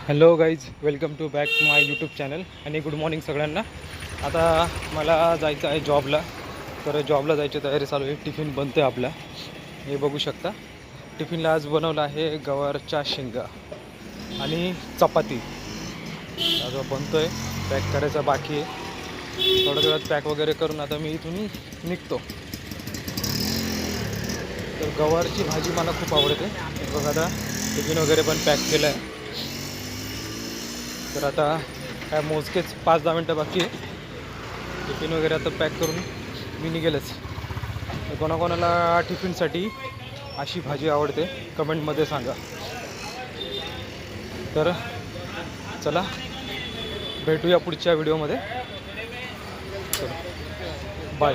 Hello guys, welcome to back to my YouTube channel आणि good morning सगळ्यांना. आता मला जायचं आहे जॉबला, तर जॉबला जायची तयारी चालू आहे. टिफिन बनतो आहे आपला, हे बघू शकता. टिफिनला आज बनवलं आहे गवारच्या शेंगा आणि चपाती. आता बनतो आहे, पॅक करायचा बाकी आहे. थोड्या वेळात पॅक वगैरे करून आता मी इथून निघतो. तर गवारची भाजी मला खूप आवडते. बघा, आता टिफिन वगैरे पण पॅक केलं आहे. तर आता काय मोजकेच 5-10 मिनटं बाकी आहे. टिफिन वगैरे आता पॅक करून मी निघेलच. तर कोणाकोणाला टिफिनसाठी अशी भाजी आवडते कमेंटमध्ये सांगा. तर चला भेटूया पुढच्या व्हिडिओमध्ये. चला बाय.